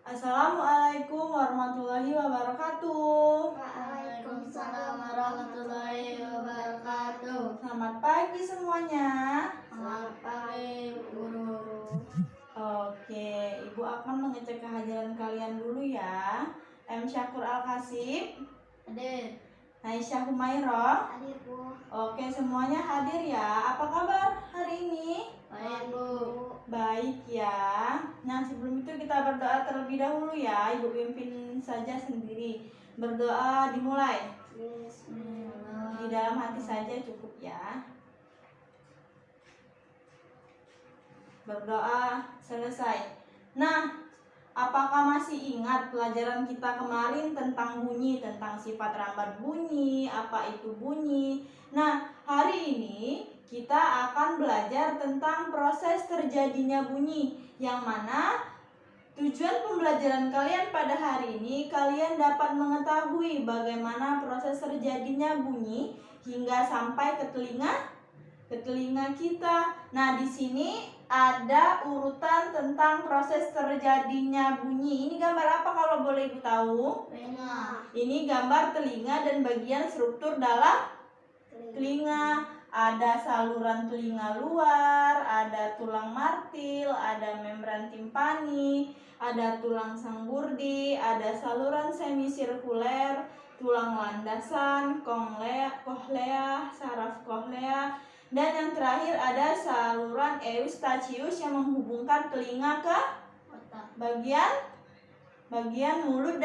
Assalamualaikum warahmatullahi wabarakatuh. Waalaikumsalam warahmatullahi wabarakatuh. Selamat pagi semuanya. Selamat pagi, Bu Guru. Oke, Ibu akan mengecek kehadiran kalian dulu ya. M. Syakur Al-Kasib, Hadir. Aisyah Humairah. Hadir, Bu. Oke, semuanya hadir ya. Apa kabar hari ini? Baik, Bu. Baik ya. Nah, sebelum itu kita berdoa terlebih dahulu ya. Ibu pimpin saja sendiri. Berdoa dimulai. Bismillah. Di dalam hati saja cukup ya. Berdoa selesai. Nah, apakah masih ingat pelajaran kita kemarin tentang bunyi, tentang sifat rambat bunyi, apa itu bunyi? Nah, hari ini kita akan belajar tentang proses terjadinya bunyi, yang mana tujuan pembelajaran kalian pada hari ini, kalian dapat mengetahui bagaimana proses terjadinya bunyi hingga sampai ke telinga kita. Nah, di sini ada urutan tentang proses terjadinya bunyi. Ini gambar apa kalau boleh Ibu tahu? Telinga. Ini gambar telinga dan bagian struktur dalam telinga. Ada saluran telinga luar, ada tulang martil, ada membran timpani, ada tulang sanggurdi, ada saluran semisirkuler, tulang landasan, kohlea, saraf kohlea, dan yang terakhir ada saluran eustachius yang menghubungkan telinga ke Otak. bagian mulut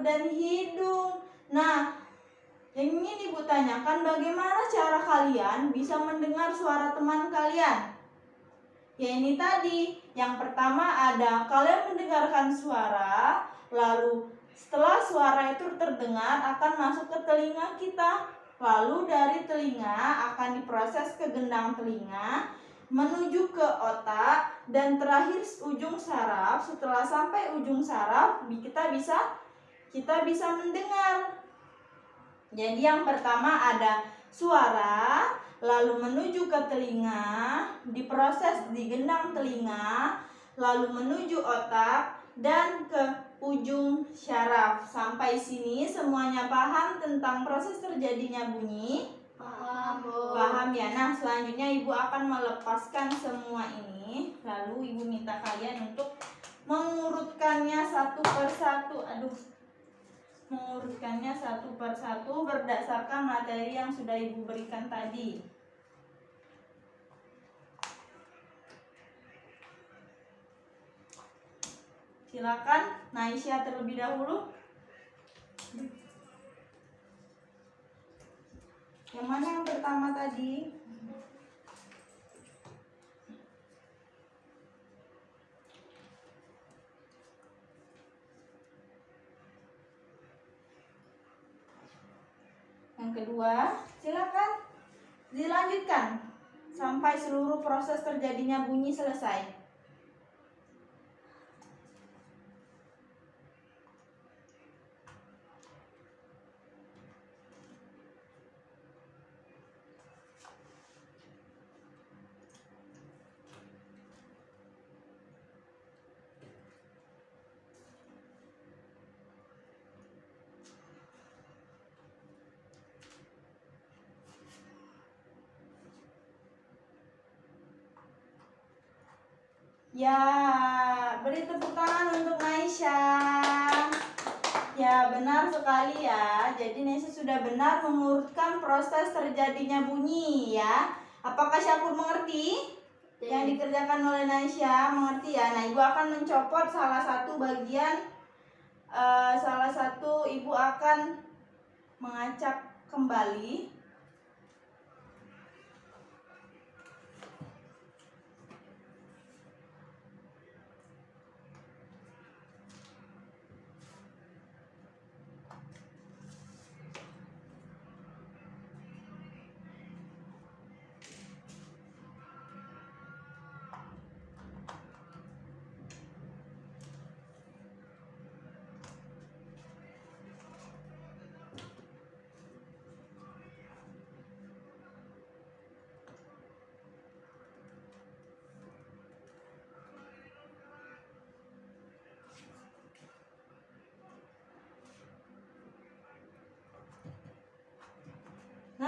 dan hidung. Nah, yang ingin Ibu tanyakan, bagaimana cara kalian bisa mendengar suara teman kalian? Ya ini tadi, yang pertama ada kalian mendengarkan suara, lalu setelah suara itu terdengar akan masuk ke telinga kita. Lalu dari telinga akan diproses ke gendang telinga, menuju ke otak, dan terakhir ujung saraf. Setelah sampai ujung saraf, kita bisa mendengar. Jadi yang pertama ada suara, lalu menuju ke telinga, diproses di gendang telinga, lalu menuju otak, dan ke ujung syaraf. Sampai sini semuanya paham tentang proses terjadinya bunyi? Paham, Bu. Paham ya. Nah, selanjutnya Ibu akan melepaskan semua ini, lalu Ibu minta kalian untuk mengurutkannya satu persatu. Mengurutkannya satu persatu berdasarkan materi yang sudah Ibu berikan tadi. Silakan Naisya terlebih dahulu. Yang mana yang pertama tadi? Yang kedua, silakan dilanjutkan sampai seluruh proses terjadinya bunyi selesai. Ya, beri tepuk tangan untuk Aisyah. Ya, benar sekali ya. Jadi Naisya sudah benar mengurutkan proses terjadinya bunyi ya. Apakah Syakur mengerti? Yang dikerjakan oleh Naisya, mengerti ya? Nah, Ibu akan mencopot salah satu bagian, Ibu akan mengacak kembali.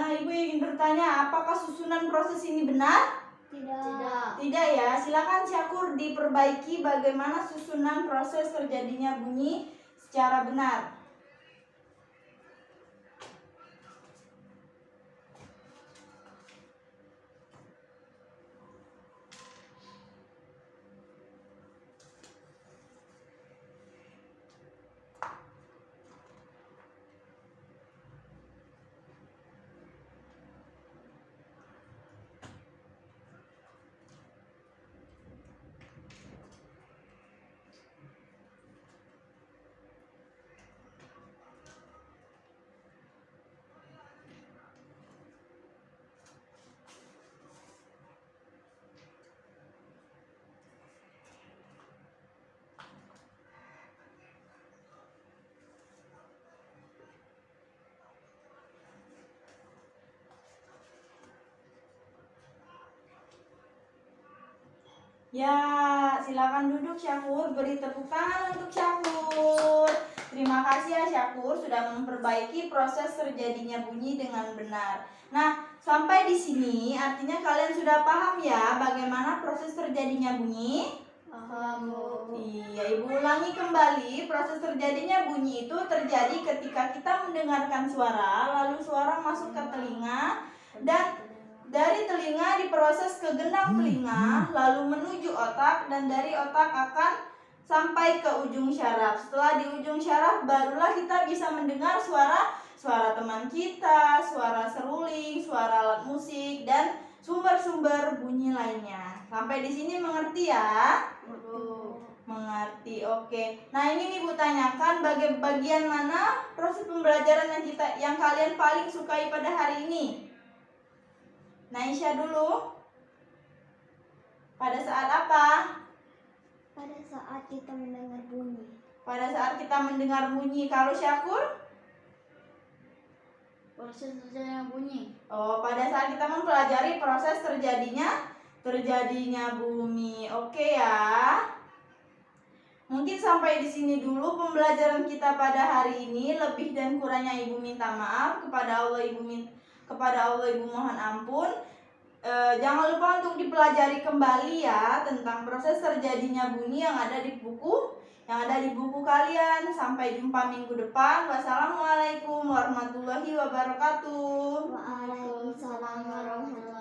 Nah, Ibu ingin bertanya, apakah susunan proses ini benar? Tidak. Tidak ya, silakan Syakur diperbaiki bagaimana susunan proses terjadinya bunyi secara benar. Ya, silakan duduk Syakur, beri tepuk tangan untuk Syakur. Terima kasih ya Syakur sudah memperbaiki proses terjadinya bunyi dengan benar. Nah, sampai di sini artinya kalian sudah paham ya bagaimana proses terjadinya bunyi? Paham, Bu. Iya, Ibu ulangi kembali. Proses terjadinya bunyi itu terjadi ketika kita mendengarkan suara, lalu suara masuk ke telinga dan dari telinga diproses ke gendang telinga, lalu menuju otak, dan dari otak akan sampai ke ujung syaraf. Setelah di ujung syaraf, barulah kita bisa mendengar suara teman kita, suara seruling, suara alat musik, dan sumber-sumber bunyi lainnya. Sampai di sini mengerti ya? Bu. Mengerti, oke. Nah, ini Ibu tanyakan bagian mana proses pembelajaran yang kalian paling sukai pada hari ini? Naisha dulu. Pada saat apa? Pada saat kita mendengar bunyi. Pada saat kita mendengar bunyi. Kalau Syakur? Proses terjadinya bunyi. Oh, pada saat kita mempelajari proses terjadinya bumi. Oke ya. Mungkin sampai di sini dulu pembelajaran kita pada hari ini. Lebih dan kurangnya Ibu minta maaf. Kepada Allah Ibu mohon ampun. Jangan lupa untuk dipelajari kembali ya tentang proses terjadinya bunyi yang ada di buku kalian. Sampai jumpa minggu depan. Wassalamualaikum warahmatullahi wabarakatuh. Waalaikumsalam warahmatullahi